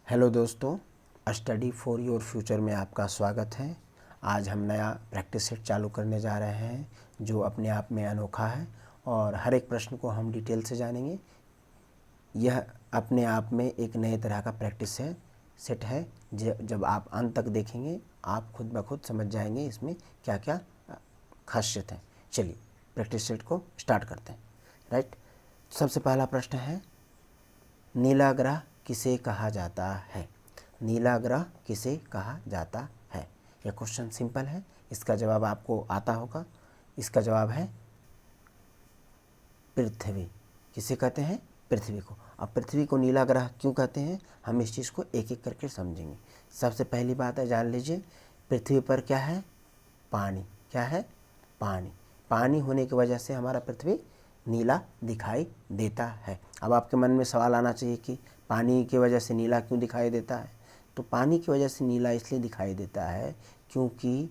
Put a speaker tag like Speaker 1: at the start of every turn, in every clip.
Speaker 1: Hello दोस्तों, study for your future में आपका स्वागत है। आज हम नया प्रैक्टिस सेट चालू करने जा रहे हैं जो अपने आप में अनोखा है और हर एक प्रश्न को हम डिटेल से जानेंगे। यह अपने आप में एक नए तरह का प्रैक्टिस सेट है। जब आप अंत तक देखेंगे आप खुद ब खुद समझ जाएंगे इसमें क्या क्या खासियत है। चलिए प्रैक्टिस सेट को स्टार्ट करते हैं। राइट, सबसे पहला प्रश्न है, नीला ग्रह किसे कहा जाता है? नीला ग्रह किसे कहा जाता है? यह क्वेश्चन सिंपल है, इसका जवाब आपको आता होगा। इसका जवाब है पृथ्वी। किसे कहते हैं? पृथ्वी को। अब पृथ्वी को नीला ग्रह क्यों कहते हैं, हम इस चीज़ को एक एक करके समझेंगे। सबसे पहली बात है, जान लीजिए, पृथ्वी पर क्या है? पानी। क्या है? पानी। पानी होने की वजह से हमारा पृथ्वी नीला दिखाई देता है। अब आपके मन में सवाल आना चाहिए कि पानी की वजह से नीला क्यों दिखाई देता है? तो पानी की वजह से नीला इसलिए दिखाई देता है क्योंकि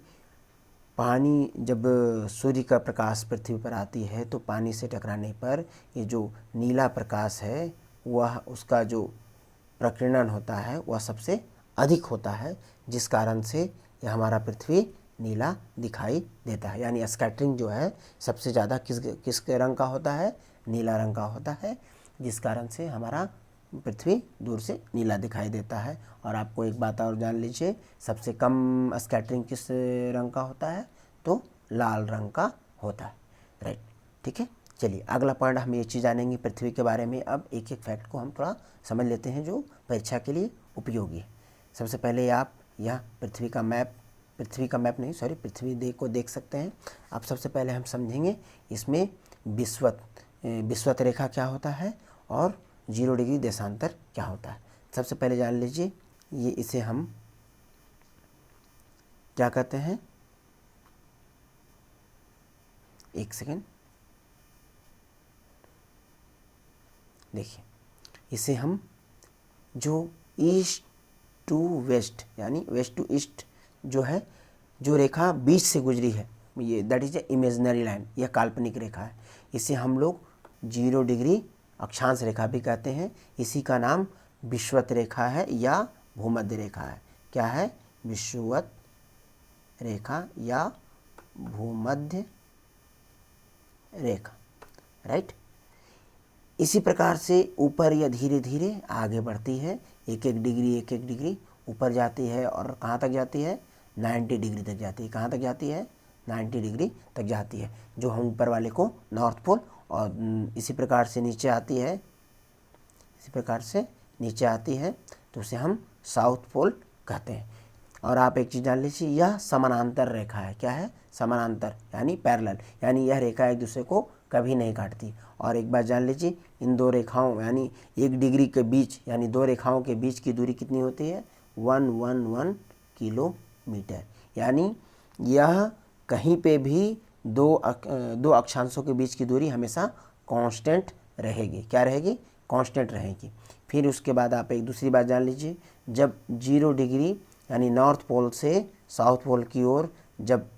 Speaker 1: पानी जब सूर्य का प्रकाश पृथ्वी पर आती है तो पानी से टकराने पर ये जो नीला प्रकाश है वह उसका जो प्रकीर्णन होता है वह सबसे अधिक होता है, जिस कारण से यह हमारा पृथ्वी नीला दिखाई देता है। यानी स्कैटरिंग जो है सबसे ज़्यादा किस रंग का होता है? नीला रंग का होता है, जिस कारण से हमारा पृथ्वी दूर से नीला दिखाई देता है। और आपको एक बात और जान लीजिए, सबसे कम स्कैटरिंग किस रंग का होता है? तो लाल रंग का होता है। राइट, ठीक है। चलिए अगला पॉइंट हम ये चीज़ जानेंगे पृथ्वी के बारे में। अब एक एक फैक्ट को हम थोड़ा समझ लेते हैं जो परीक्षा के लिए उपयोगी है। सबसे पहले आप यह पृथ्वी का मैप पृथ्वी को देख सकते हैं। अब सबसे पहले हम समझेंगे इसमें विषुवत रेखा क्या होता है और 0 डिग्री देशांतर क्या होता है। सबसे पहले जान लीजिए, ये इसे हम क्या कहते हैं? एक सेकेंड, देखिए, इसे हम जो ईस्ट टू वेस्ट यानी वेस्ट टू ईस्ट जो है, जो रेखा बीच से गुजरी है, ये that is a imaginary line, यह काल्पनिक रेखा है। इसे हम लोग 0 डिग्री अक्षांश रेखा भी कहते हैं। इसी का नाम विषुवत रेखा है या भूमध्य रेखा है। क्या है? विषुवत रेखा या भूमध्य रेखा। राइट, इसी प्रकार से ऊपर यह धीरे धीरे आगे बढ़ती है, एक एक डिग्री ऊपर जाती है और कहाँ तक जाती है? 90 डिग्री तक जाती है। कहाँ तक जाती है? 90 डिग्री तक जाती है, जो हम ऊपर वाले को नॉर्थ पोल, और इसी प्रकार से नीचे आती है तो उसे हम साउथ पोल कहते हैं। और आप एक चीज़ जान लीजिए, यह समानांतर रेखा है। क्या है? समानांतर यानी पैरेलल, यानी यह रेखा एक दूसरे को कभी नहीं काटती। और एक बात जान लीजिए, इन दो रेखाओं यानी 1 डिग्री के बीच यानी दो रेखाओं के बीच की दूरी कितनी होती है? 111 किलोमीटर। यानी यह कहीं पे भी दो अक्षांशों के बीच की दूरी हमेशा कांस्टेंट रहेगी। क्या रहेगी? कांस्टेंट रहेगी। फिर उसके बाद आप एक दूसरी बात जान लीजिए, जब 0 डिग्री यानी नॉर्थ पोल से साउथ पोल की ओर जब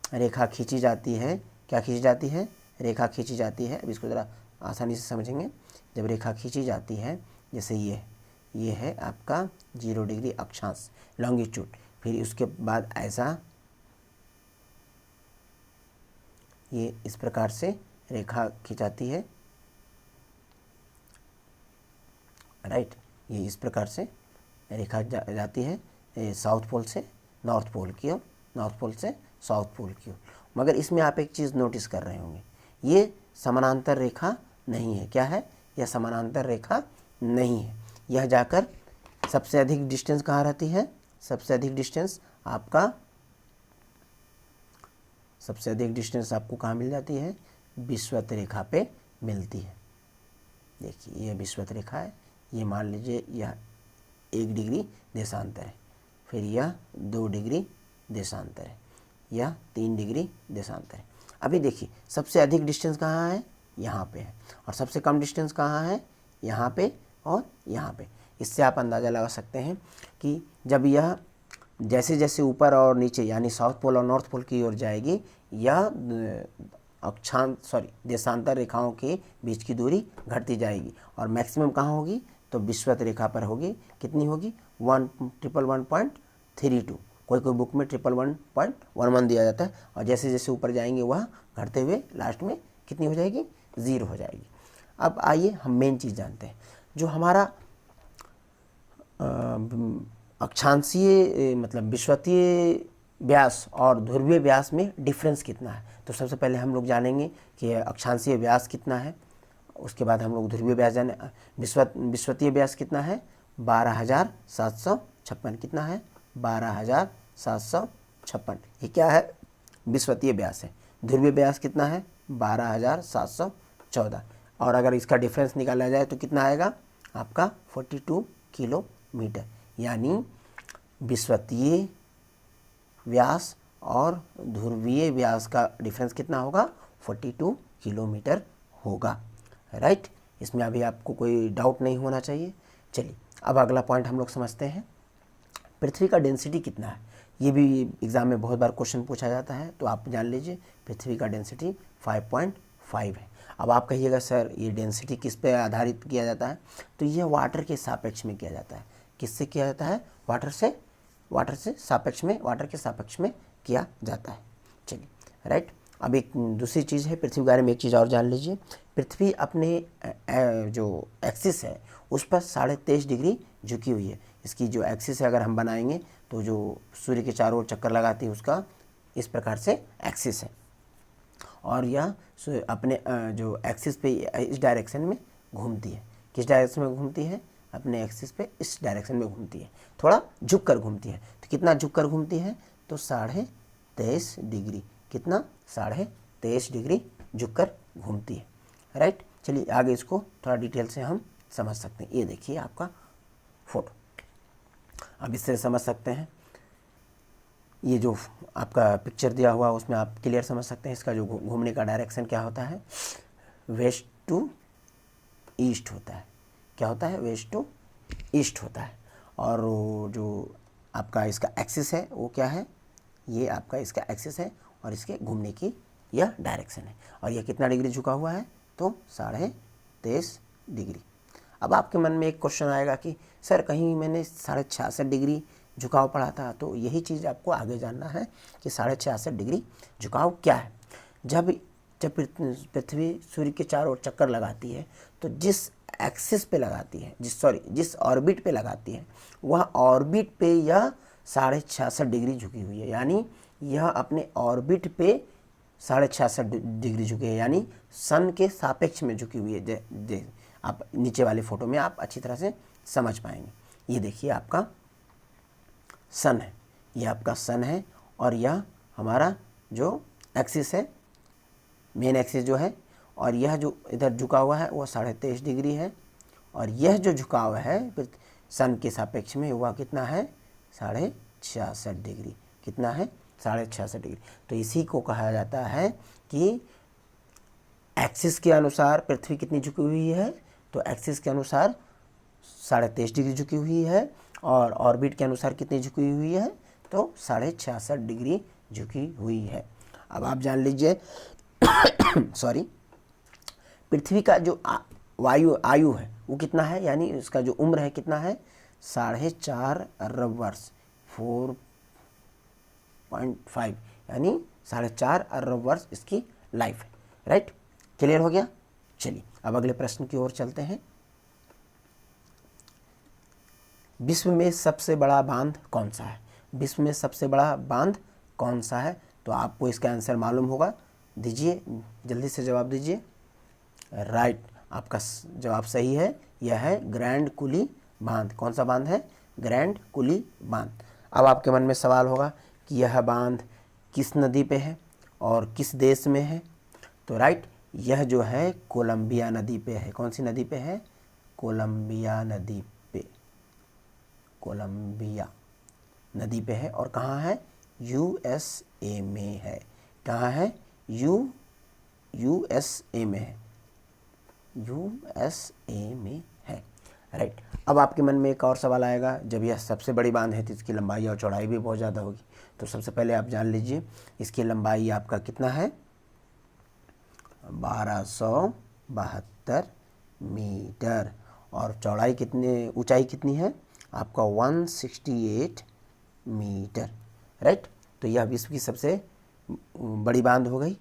Speaker 1: रेखा खींची जाती है, क्या खींची जाती है? रेखा खींची जाती है। अब इसको ज़रा आसानी से समझेंगे। जब रेखा खींची जाती है, जैसे ये है आपका 0 डिग्री अक्षांश लॉन्गिट्यूड, फिर उसके बाद ऐसा ये इस प्रकार से रेखा खिंचाती है। राइट, ये इस प्रकार से रेखा जाती है साउथ पोल से नॉर्थ पोल की ओर, नॉर्थ पोल से साउथ पोल की ओर। मगर इसमें आप एक चीज़ नोटिस कर रहे होंगे, ये समानांतर रेखा नहीं है। क्या है? यह समानांतर रेखा नहीं है। यह जाकर सबसे अधिक डिस्टेंस कहाँ रहती है? सबसे अधिक डिस्टेंस आपको कहाँ मिल जाती है? विषुवत रेखा पे मिलती है। देखिए, यह विषुवत रेखा है। ये मान लीजिए यह 1 डिग्री देशांतर है, फिर यह 2 डिग्री देशांतर है, यह 3 डिग्री देशांतर है। अभी देखिए, सबसे अधिक डिस्टेंस कहाँ है? यहाँ पे है। और सबसे कम डिस्टेंस कहाँ है? यहाँ पे और यहाँ पे। इससे आप अंदाज़ा लगा सकते हैं कि जब यह जैसे जैसे ऊपर और नीचे यानी साउथ पोल और नॉर्थ पोल की ओर जाएगी, यह देशांतर रेखाओं के बीच की दूरी घटती जाएगी और मैक्सिमम कहाँ होगी? तो विषुवत रेखा पर होगी, कितनी होगी 1,111.32। कोई कोई बुक में 1,111.11 दिया जाता है, और जैसे जैसे ऊपर जाएंगे वह घटते हुए लास्ट में कितनी हो जाएगी, 0 हो जाएगी। अब आइए हम मेन चीज़ जानते हैं, जो हमारा अक्षांशीय मतलब विषुवतीय व्यास और ध्रुवीय व्यास में डिफरेंस कितना है। तो सबसे पहले हम लोग जानेंगे कि अक्षांशीय व्यास कितना है, उसके बाद हम लोग ध्रुवीय व्यास जाने। विषुवतीय व्यास कितना है, 12,756। कितना है, 12,756। ये क्या है, विषुवतीय व्यास है। ध्रुवीय व्यास कितना है, 12,714। और अगर इसका डिफरेंस निकाला जाए तो कितना आएगा आपका 42 किलोमीटर। यानी विषुवतीय व्यास और ध्रुवीय व्यास का डिफरेंस कितना होगा, 42 किलोमीटर होगा। राइट, इसमें अभी आपको कोई डाउट नहीं होना चाहिए। चलिए अब अगला पॉइंट हम लोग समझते हैं, पृथ्वी का डेंसिटी कितना है। ये भी एग्जाम में बहुत बार क्वेश्चन पूछा जाता है, तो आप जान लीजिए पृथ्वी का डेंसिटी 5.5 है। अब आप कहिएगा सर ये डेंसिटी किस पे आधारित किया जाता है, तो यह वाटर के सापेक्ष में किया जाता है। किससे किया जाता है, वाटर के सापेक्ष में किया जाता है। चलिए राइट, अब एक दूसरी चीज़ है पृथ्वी के बारे में, एक चीज़ और जान लीजिए। पृथ्वी अपने जो एक्सिस है उस पर 23.5 डिग्री झुकी हुई है। इसकी जो एक्सिस है अगर हम बनाएंगे तो जो सूर्य के चारों ओर चक्कर लगाती है उसका इस प्रकार से एक्सिस है, और यह अपने जो एक्सिस पे इस डायरेक्शन में घूमती है। किस डायरेक्शन में घूमती है, अपने एक्सिस पे इस डायरेक्शन में घूमती है, थोड़ा झुक कर घूमती है। तो कितना झुक कर घूमती है, तो 23.5 डिग्री। कितना, 23.5 डिग्री झुक कर घूमती है। राइट, चलिए आगे इसको थोड़ा डिटेल से हम समझ सकते हैं। ये देखिए आपका फोटो, अब इससे समझ सकते हैं। ये जो आपका पिक्चर दिया हुआ उसमें आप क्लियर समझ सकते हैं इसका जो घूमने का डायरेक्शन क्या होता है, वेस्ट टू ईस्ट होता है। क्या होता है, वेस्ट टू ईस्ट होता है। और जो आपका इसका एक्सिस है वो क्या है, ये आपका इसका एक्सिस है और इसके घूमने की यह डायरेक्शन है। और यह कितना डिग्री झुका हुआ है, तो 23.5 डिग्री। अब आपके मन में एक क्वेश्चन आएगा कि सर कहीं मैंने 66.5 डिग्री झुकाव पढ़ा था, तो यही चीज़ आपको आगे जानना है कि 66.5 डिग्री झुकाव क्या है। जब पृथ्वी सूर्य के चारों ओर चक्कर लगाती है तो जिस एक्सिस पे लगाती है, जिस ऑर्बिट पे लगाती है, वह ऑर्बिट पे यह 66.5 डिग्री झुकी हुई है। यानी यह अपने ऑर्बिट पे 66.5 डिग्री झुकी है, यानी सन के सापेक्ष में झुकी हुई है। आप नीचे वाले फोटो में आप अच्छी तरह से समझ पाएंगे। ये देखिए आपका सन है, यह आपका सन है, और यह हमारा जो एक्सिस है, मेन एक्सिस जो है, और यह जो इधर झुका हुआ है वह 23.5 डिग्री है। और यह जो झुकाव है सन के सापेक्ष में वह कितना है, 66.5 डिग्री। कितना है, 66.5 डिग्री। तो इसी को कहा जाता है कि एक्सिस के अनुसार पृथ्वी कितनी झुकी हुई है, तो एक्सिस के अनुसार 23.5 डिग्री झुकी हुई है, और ऑर्बिट के अनुसार कितनी झुकी हुई है, तो 66.5 डिग्री झुकी हुई है। अब आप जान लीजिए सॉरी, पृथ्वी का जो आयु है वो कितना है, यानी उसका जो उम्र है कितना है, 4.5 अरब वर्ष, 4.5, यानी 4.5 अरब वर्ष इसकी लाइफ है। राइट, क्लियर हो गया। चलिए अब अगले प्रश्न की ओर चलते हैं। विश्व में सबसे बड़ा बांध कौन सा है, विश्व में सबसे बड़ा बांध कौन सा है, तो आपको इसका आंसर मालूम होगा। दीजिए, जल्दी से जवाब दीजिए। राइट, आपका जवाब सही है, यह है ग्रैंड कुली बांध। कौन सा बांध है, ग्रैंड कुली बांध। अब आपके मन में सवाल होगा कि यह बांध किस नदी पे है और किस देश में है, तो राइट, यह जो है कोलंबिया नदी पे है। कौन सी नदी पे है, कोलंबिया नदी पे, कोलंबिया नदी पे है। और कहाँ है, यूएसए में है। कहाँ है, यूएसए में है, यूएसए में है। राइट, अब आपके मन में एक और सवाल आएगा, जब यह सबसे बड़ी बांध है तो इसकी लंबाई और चौड़ाई भी बहुत ज़्यादा होगी। तो सबसे पहले आप जान लीजिए इसकी लंबाई आपका कितना है, 1272 मीटर, और चौड़ाई कितनी, ऊंचाई कितनी है आपका 168 मीटर, राइट। तो यह विश्व की सबसे बड़ी बांध हो गई।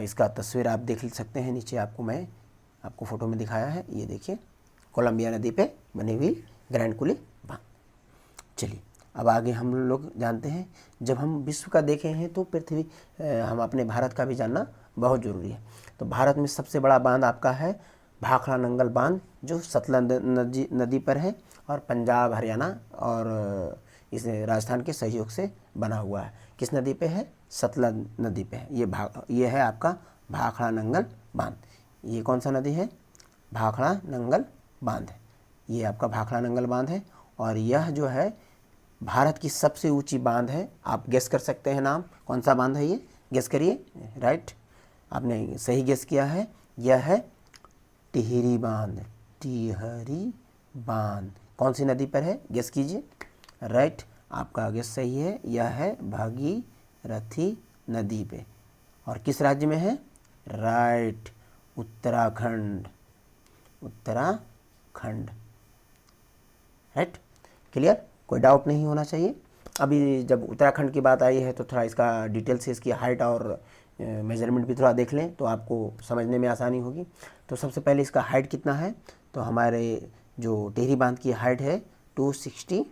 Speaker 1: इसका तस्वीर आप देख सकते हैं, नीचे आपको मैं आपको फ़ोटो में दिखाया है, ये देखिए कोलंबिया नदी पे बनी हुई ग्रैंड कुली बांध। चलिए अब आगे हम लोग जानते हैं, जब हम विश्व का देखे हैं तो पृथ्वी हम अपने भारत का भी जानना बहुत ज़रूरी है। तो भारत में सबसे बड़ा बांध आपका है भाखड़ा नंगल बांध, जो सतलज नदी पर है और पंजाब, हरियाणा और इस राजस्थान के सहयोग से बना हुआ है। किस नदी पे है? सतलज नदी पे है। ये है आपका भाखड़ा नंगल बांध। ये कौन सा नदी है? भाखड़ा नंगल बांध है। ये आपका भाखड़ा नंगल बांध है और यह जो है भारत की सबसे ऊंची बांध है। आप गेस कर सकते हैं नाम, कौन सा बांध है ये, गेस करिए। राइट, आपने सही गेस किया है, यह है टिहरी बांध। टिहरी बांध कौन सी नदी पर है, गेस कीजिए। राइट, आपका गेस सही है, यह है भागीरथी नदी पे। और किस राज्य में है? Right, Uttarakhand. Uttarakhand, right, clear, कोई डाउट नहीं होना चाहिए। अभी जब उत्तराखंड की बात आई है तो थोड़ा इसका डिटेल से इसकी हाइट और मेजरमेंट भी थोड़ा देख लें तो आपको समझने में आसानी होगी। तो सबसे पहले इसका हाइट कितना है, तो हमारे जो टिहरी बांध की हाइट है 260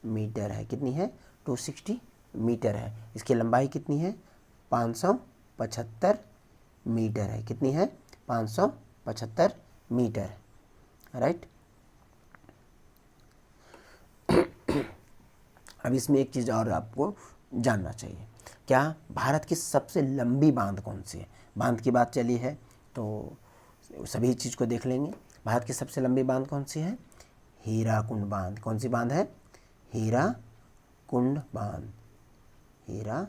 Speaker 1: मीटर है। कितनी है? 260 मीटर है। इसकी लंबाई कितनी है? 575 मीटर है। कितनी है? 575 मीटर है, राइट। अब इसमें एक चीज़ और आपको जानना चाहिए, क्या भारत की सबसे लंबी बांध कौन सी है? बांध की बात चली है तो सभी चीज़ को देख लेंगे। भारत की सबसे लंबी बांध कौन सी है? हीराकुंड बांध। कौन सी बांध है? हीराकुंड बांध। हीराकुंड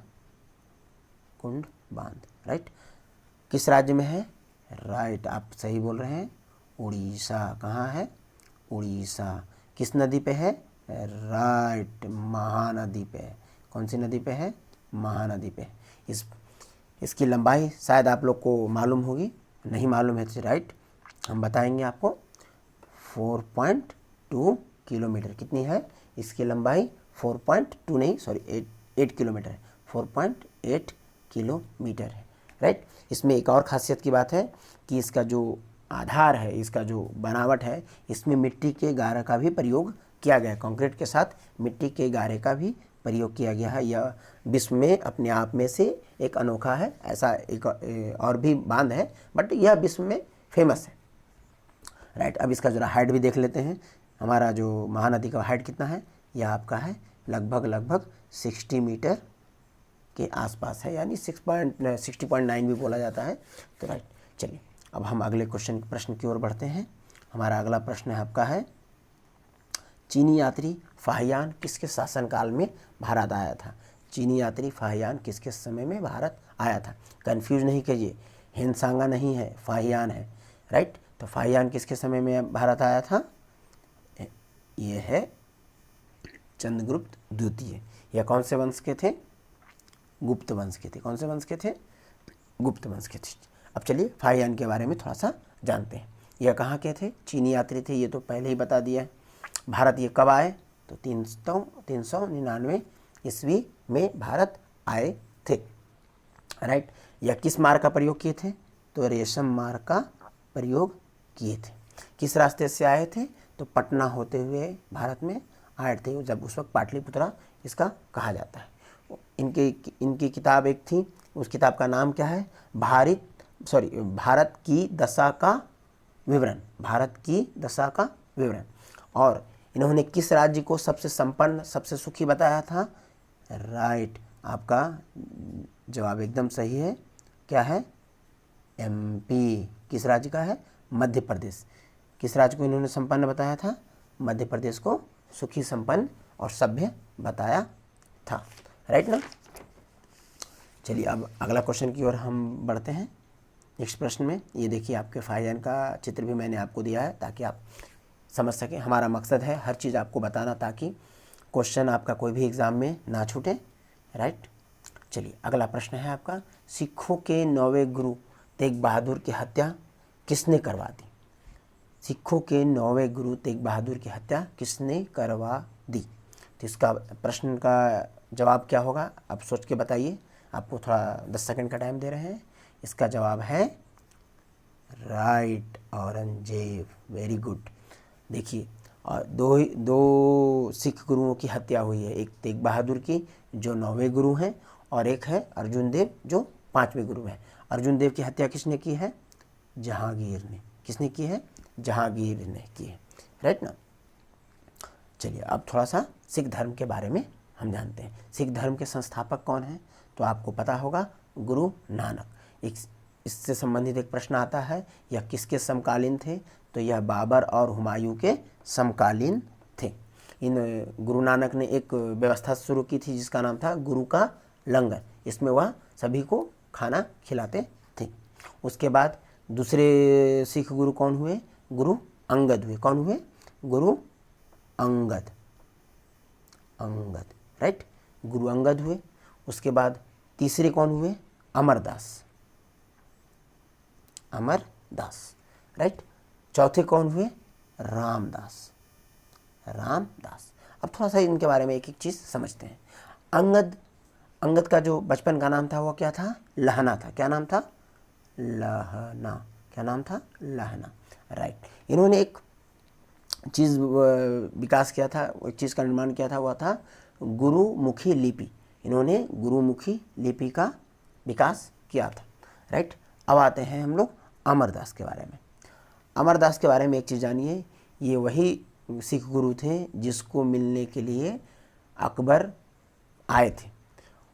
Speaker 1: बांध, राइट। किस राज्य में है? राइट, आप सही बोल रहे हैं, उड़ीसा। कहाँ है? उड़ीसा। किस नदी पे है? राइट, महानदी पे है। कौन सी नदी पे है? महानदी पे। इसकी लंबाई शायद आप लोग को मालूम होगी, नहीं मालूम है तो राइट, हम बताएंगे आपको। 4.2 किलोमीटर। कितनी है इसकी लंबाई? 4.2 नहीं, सॉरी 8 किलोमीटर है। 4.8 किलोमीटर है, राइट। इसमें एक और खासियत की बात है कि इसका जो आधार है, इसका जो बनावट है, इसमें मिट्टी के गारे का भी प्रयोग किया गया है। कंक्रीट के साथ मिट्टी के गारे का भी प्रयोग किया गया है। यह विश्व में अपने आप में से एक अनोखा है। ऐसा एक और भी बांध है बट यह विश्व में फेमस है, राइट। अब इसका जरा हाइट भी देख लेते हैं। हमारा जो महानदी का हाइट कितना है? यह आपका है लगभग 60 मीटर के आसपास है, यानी 60.9 भी बोला जाता है, तो राइट। चलिए अब हम अगले प्रश्न की ओर बढ़ते हैं। हमारा अगला प्रश्न है आपका है, चीनी यात्री फाहियान किसके शासनकाल में भारत आया था? चीनी यात्री फाहियान किसके समय में भारत आया था? कंफ्यूज नहीं कीजिए, हिंदसांगा नहीं है, फाहियान है, राइट। तो फाहियान किसके समय में भारत आया था? ये है चंद्रगुप्त द्वितीय। यह कौन से वंश के थे? गुप्त वंश के थे। कौन से वंश के थे? गुप्त वंश के थे। अब चलिए फाहियान के बारे में थोड़ा सा जानते हैं। यह कहाँ के थे? चीनी यात्री थे, ये तो पहले ही बता दिया है। भारत ये कब आए? तो 399 ईस्वी में भारत आए थे, राइट। यह किस मार्ग का प्रयोग किए थे? तो रेशम मार्ग का प्रयोग किए थे। किस रास्ते से आए थे? तो पटना होते हुए भारत में आए थे, जब उस वक्त पाटलिपुत्रा इसका कहा जाता है। इनकी किताब एक थी, उस किताब का नाम क्या है? भारत की दशा का विवरण। भारत की दशा का विवरण। और इन्होंने किस राज्य को सबसे संपन्न, सबसे सुखी बताया था? राइट, आपका जवाब एकदम सही है। क्या है? एमपी। किस राज्य का है? मध्य प्रदेश। किस राज्य को इन्होंने संपन्न बताया था? मध्य प्रदेश को सुखी, संपन्न और सभ्य बताया था, राइट ना। चलिए अब अगला क्वेश्चन की ओर हम बढ़ते हैं। नेक्स्ट प्रश्न में ये देखिए, आपके फाहियान का चित्र भी मैंने आपको दिया है ताकि आप समझ सकें। हमारा मकसद है हर चीज़ आपको बताना ताकि क्वेश्चन आपका कोई भी एग्ज़ाम में ना छूटे, राइट। चलिए अगला प्रश्न है आपका, सिखों के 9वें गुरु तेग बहादुर की हत्या किसने करवा दी? सिखों के 9वें गुरु तेग बहादुर की हत्या किसने करवा दी? तो इसका प्रश्न का जवाब क्या होगा, आप सोच के बताइए। आपको थोड़ा 10 सेकंड का टाइम दे रहे हैं। इसका जवाब है राइट, औरंगजेब। Very good. देखिए, और दो सिख गुरुओं की हत्या हुई है, एक तेग बहादुर की जो 9वें गुरु हैं, और एक है अर्जुन देव जो 5वें गुरु हैं। अर्जुन देव की हत्या किसने की है? जहांगीर ने। किसने की है? जहांगीर ने की है, राइट ना। चलिए अब थोड़ा सा सिख धर्म के बारे में हम जानते हैं। सिख धर्म के संस्थापक कौन हैं? तो आपको पता होगा, गुरु नानक। एक इससे संबंधित एक प्रश्न आता है, यह किसके समकालीन थे? तो यह बाबर और हुमायूं के समकालीन थे। इन गुरु नानक ने एक व्यवस्था शुरू की थी जिसका नाम था गुरु का लंगर। इसमें वह सभी को खाना खिलाते थे। उसके बाद दूसरे सिख गुरु कौन हुए? गुरु अंगद हुए। कौन हुए? गुरु अंगद। अंगद, राइट, गुरु अंगद हुए। उसके बाद तीसरे कौन हुए? अमरदास। अमरदास, राइट। चौथे कौन हुए? रामदास। रामदास। अब थोड़ा सा इनके बारे में एक एक चीज़ समझते हैं। अंगद का जो बचपन का नाम था वो क्या था? लहना था। क्या नाम था? लहना। क्या नाम था? लहना, राइट। इन्होंने एक चीज़ विकास किया था, एक चीज़ का निर्माण किया था, वह था गुरुमुखी लिपि। इन्होंने गुरुमुखी लिपि का विकास किया था, राइट। अब आते हैं हम लोग अमरदास के बारे में। अमरदास के बारे में एक चीज़ जानिए, ये वही सिख गुरु थे जिसको मिलने के लिए अकबर आए थे,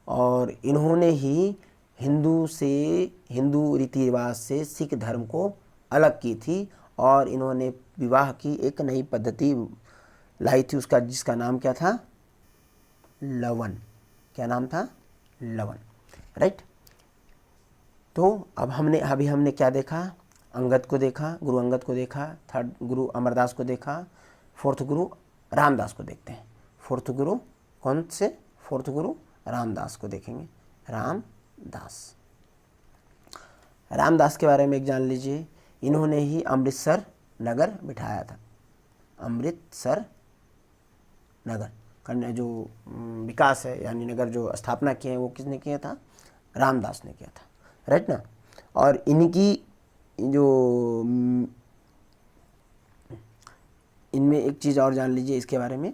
Speaker 1: और इन्होंने ही हिंदू रीति रिवाज से सिख धर्म को अलग की थी, और इन्होंने विवाह की एक नई पद्धति लाई थी, उसका जिसका नाम क्या था? लवन। क्या नाम था? लवन, राइट। तो अब हमने क्या देखा? अंगद को देखा, गुरु अंगद को देखा, थर्ड गुरु अमरदास को देखा, फोर्थ गुरु रामदास को देखते हैं। फोर्थ गुरु कौन से? फोर्थ गुरु रामदास को देखेंगे। रामदास के बारे में एक जान लीजिए, इन्होंने ही अमृतसर नगर बिठाया था। अमृतसर नगर का जो विकास है, यानी नगर जो स्थापना किए हैं, वो किसने किया था? रामदास ने किया था, राइट ना। और इनकी जो इनमें एक चीज़ और जान लीजिए इसके बारे में,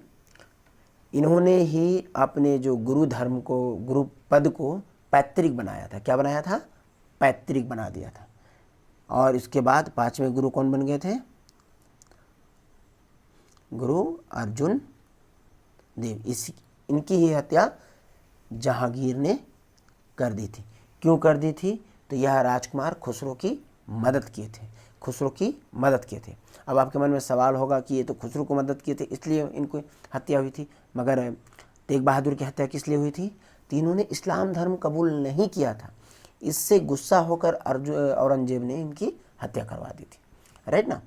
Speaker 1: इन्होंने ही अपने जो गुरु धर्म को, गुरु पद को पैतृक बनाया था। क्या बनाया था? पैतृक बना दिया था। और इसके बाद 5वें गुरु कौन बन गए थे? गुरु अर्जुन देव। इनकी ही हत्या जहांगीर ने कर दी थी। क्यों कर दी थी? तो यह राजकुमार खुसरो की मदद किए थे। खुसरो की मदद किए थे। अब आपके मन में सवाल होगा कि ये तो खुसरो को मदद किए थे इसलिए इनको हत्या हुई थी, मगर तेग बहादुर की हत्या किस लिए हुई थी? तो इन्होंने इस्लाम धर्म कबूल नहीं किया था। इससे गुस्सा होकर औरंगजेब ने इनकी हत्या करवा दी थी, राइट ना।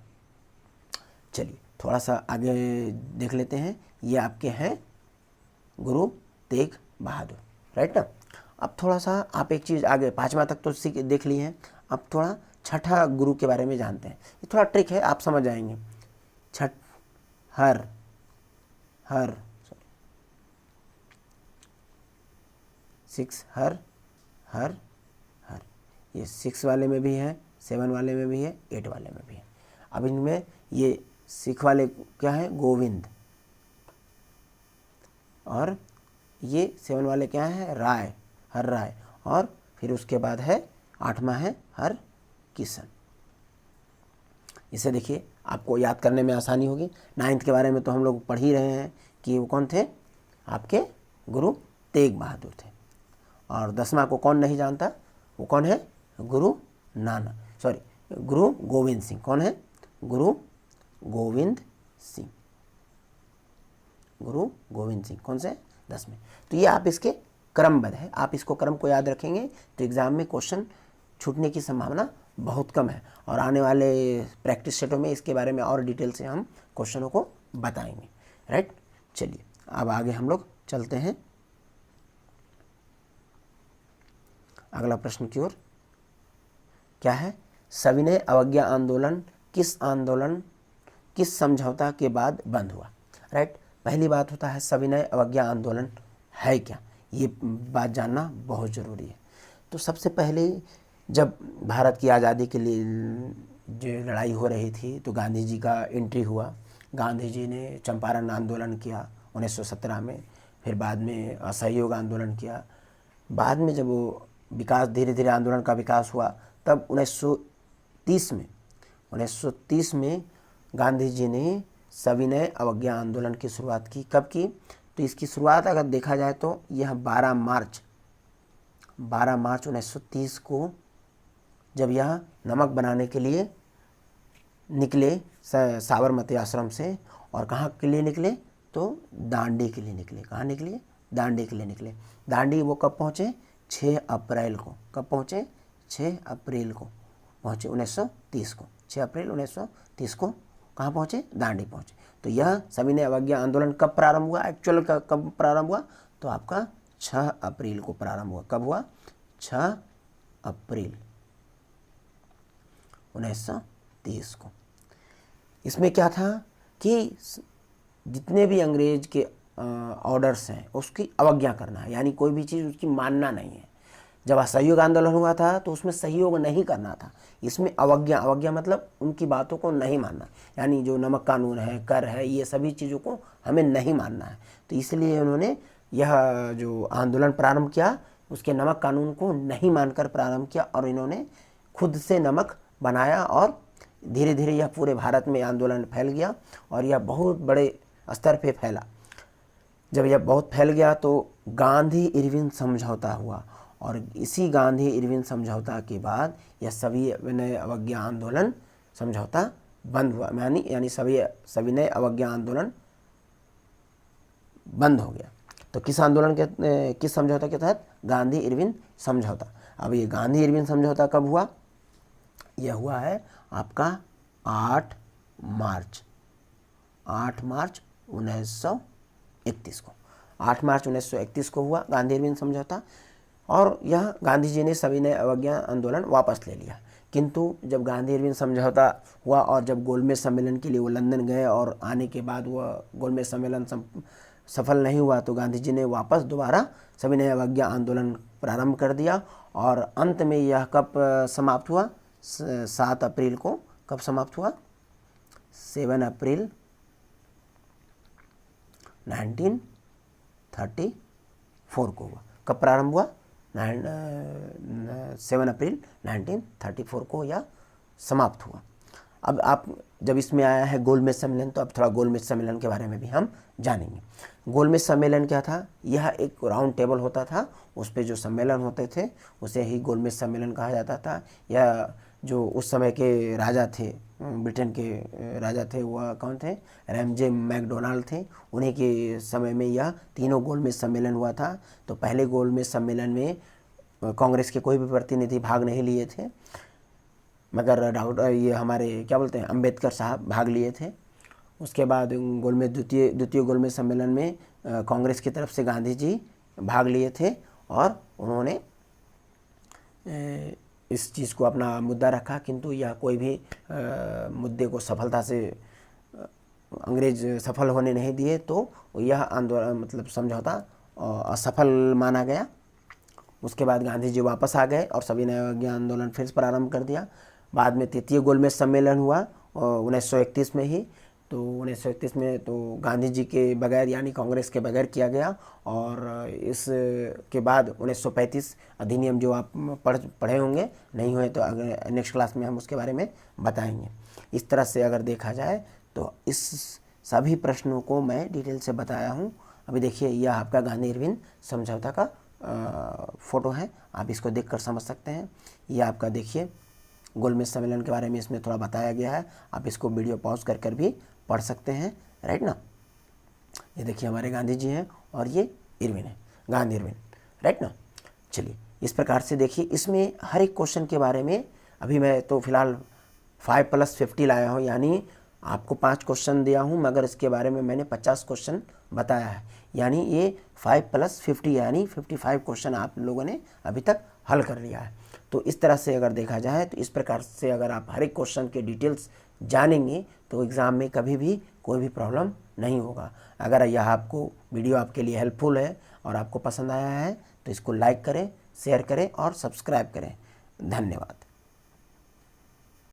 Speaker 1: चलिए थोड़ा सा आगे देख लेते हैं। ये आपके हैं गुरु तेग बहादुर, राइट ना। अब थोड़ा सा आप एक चीज़ आगे 5वां तक तो देख लिए हैं, अब थोड़ा छठा गुरु के बारे में जानते हैं। ये थोड़ा ट्रिक है, आप समझ जाएंगे। हर, ये 6 वाले में भी है, 7 वाले में भी है, 8 वाले में भी है। अब इनमें ये सिख वाले क्या है? गोविंद। और ये 7 वाले क्या है? राय, हर राय। और फिर उसके बाद है 8वां है हर किशन। इसे देखिए, आपको याद करने में आसानी होगी। 9th के बारे में तो हम लोग पढ़ ही रहे हैं कि वो कौन थे? आपके गुरु तेग बहादुर थे। और 10वां को कौन नहीं जानता? वो कौन है? गुरु गोविंद सिंह। कौन है? गुरु गोविंद सिंह। गुरु गोविंद सिंह कौन से? 10वें। तो ये आप इसके क्रमबद्ध है, आप इसको क्रम को याद रखेंगे तो एग्जाम में क्वेश्चन छूटने की संभावना बहुत कम है। और आने वाले प्रैक्टिस सेटों में इसके बारे में और डिटेल से हम क्वेश्चनों को बताएंगे, राइट। चलिए अब आगे हम लोग चलते हैं अगला प्रश्न की ओर। क्या है? सविनय अवज्ञा आंदोलन किस आंदोलन किस समझौता के बाद बंद हुआ। राइट, पहली बात होता है सविनय अवज्ञा आंदोलन है क्या, ये बात जानना बहुत ज़रूरी है। तो सबसे पहले जब भारत की आज़ादी के लिए जो लड़ाई हो रही थी तो गांधी जी का एंट्री हुआ। गांधी जी ने चंपारण आंदोलन किया 1917 में, फिर बाद में असहयोग आंदोलन किया। बाद में जब वो विकास धीरे धीरे आंदोलन का विकास हुआ तब 1930 में गांधी जी ने सविनय अवज्ञा आंदोलन की शुरुआत की। कब की, तो इसकी शुरुआत अगर देखा जाए तो यह 12 मार्च 1930 को जब यह नमक बनाने के लिए निकले साबरमती आश्रम से, और कहाँ के लिए निकले, तो दांडी के लिए निकले। कहाँ निकले, दांडी के लिए निकले। दांडी वो कब पहुँचे, 6 अप्रैल को। कब पहुँचे, 6 अप्रैल को पहुँचे 1930 को। 6 अप्रैल 1930 को कहाँ पहुँचे, दांडी पहुँचे। तो यह सविनय अवज्ञा आंदोलन कब प्रारंभ हुआ, एक्चुअल का कब प्रारंभ हुआ, तो आपका 6 अप्रैल को प्रारंभ हुआ। कब हुआ, 6 अप्रैल 1930 को। इसमें क्या था कि जितने भी अंग्रेज के ऑर्डर्स हैं उसकी अवज्ञा करना है, यानी कोई भी चीज़ उसकी मानना नहीं है। जब असहयोग आंदोलन हुआ था तो उसमें सहयोग नहीं करना था, इसमें अवज्ञा मतलब उनकी बातों को नहीं मानना, यानी जो नमक कानून है, कर है, ये सभी चीज़ों को हमें नहीं मानना है। तो इसलिए उन्होंने यह जो आंदोलन प्रारंभ किया उसके नमक कानून को नहीं मानकर प्रारंभ किया, और इन्होंने खुद से नमक बनाया, और धीरे धीरे यह पूरे भारत में आंदोलन फैल गया, और यह बहुत बड़े स्तर पे फैला। जब यह बहुत फैल गया तो गांधी इरविन समझौता हुआ, और इसी गांधी इरविन समझौता के बाद यह सविनय अवज्ञा आंदोलन समझौता बंद हुआ, यानी सविनय अवज्ञा आंदोलन बंद हो गया। तो किस समझौता के तहत, गांधी इरविन समझौता। अब ये गांधी इरविन समझौता कब हुआ, यह हुआ है आपका 8 मार्च 1931 को। 8 मार्च 1931 को हुआ गांधी इरविन समझौता, और यह गांधी जी ने सविनय अवज्ञा आंदोलन वापस ले लिया। किंतु जब गांधी इरविन समझौता हुआ और जब गोलमेज सम्मेलन के लिए वो लंदन गए, और आने के बाद वह गोलमेज सम्मेलन सफल नहीं हुआ, तो गांधी जी ने वापस दोबारा सविनय अवज्ञा आंदोलन प्रारंभ कर दिया, और अंत में यह कब समाप्त हुआ, 7 अप्रैल को। कब समाप्त हुआ, 7 अप्रैल 1934 को हुआ। कब प्रारंभ हुआ, 7 अप्रैल 1934 को यह समाप्त हुआ। अब आप जब इसमें आया है गोलमेज सम्मेलन, तो अब थोड़ा गोलमेज सम्मेलन के बारे में भी हम जानेंगे। गोलमेज सम्मेलन क्या था, यह एक राउंड टेबल होता था, उस पर जो सम्मेलन होते थे उसे ही गोलमेज सम्मेलन कहा जाता था। यह जो उस समय के राजा थे, ब्रिटेन के राजा थे, वह कौन थे, रैमजे मैकडोनाल्ड थे। उन्हीं के समय में यह तीनों गोलमेज सम्मेलन हुआ था। तो पहले गोलमेज सम्मेलन में कांग्रेस के कोई भी प्रतिनिधि भाग नहीं लिए थे, मगर ये हमारे क्या बोलते हैं, अंबेडकर साहब भाग लिए थे। उसके बाद द्वितीय गोलमेज सम्मेलन में कांग्रेस की तरफ से गांधी जी भाग लिए थे, और उन्होंने इस चीज़ को अपना मुद्दा रखा, किंतु यह कोई भी मुद्दे को सफलता से अंग्रेज सफल होने नहीं दिए, तो यह आंदोलन मतलब समझौता असफल माना गया। उसके बाद गांधी जी वापस आ गए और सविनय अवज्ञा आंदोलन फिर से प्रारंभ कर दिया। बाद में तृतीय गोलमेज सम्मेलन हुआ 1931 में ही। तो 1931 में तो गांधी जी के बगैर, यानी कांग्रेस के बगैर किया गया, और इसके बाद 1935 अधिनियम, जो आप पढ़े होंगे, नहीं हुए तो अगर नेक्स्ट क्लास में हम उसके बारे में बताएंगे। इस तरह से अगर देखा जाए तो इस सभी प्रश्नों को मैं डिटेल से बताया हूँ। अभी देखिए, यह आपका गांधी इरविन समझौता का फ़ोटो है, आप इसको देखकर समझ सकते हैं। यह आपका देखिए गोलमेज सम्मेलन के बारे में इसमें थोड़ा बताया गया है, आप इसको वीडियो पॉज कर कर भी पढ़ सकते हैं, राइट ना। ये देखिए हमारे गांधी जी हैं, और ये इरविन है, गांधी इरविन, राइट ना। चलिए, इस प्रकार से देखिए, इसमें हर एक क्वेश्चन के बारे में अभी मैं तो फिलहाल 5+50 लाया हूँ, यानी आपको 5 क्वेश्चन दिया हूँ, मगर इसके बारे में मैंने 50 क्वेश्चन बताया है, यानी ये 5+50 यानी 55 क्वेश्चन आप लोगों ने अभी तक हल कर लिया है। तो इस तरह से अगर देखा जाए तो इस प्रकार से अगर आप हर एक क्वेश्चन के डिटेल्स जानेंगे तो एग्ज़ाम में कभी भी कोई भी प्रॉब्लम नहीं होगा। अगर यह आपको वीडियो आपके लिए हेल्पफुल है और आपको पसंद आया है तो इसको लाइक करें, शेयर करें और सब्सक्राइब करें। धन्यवाद।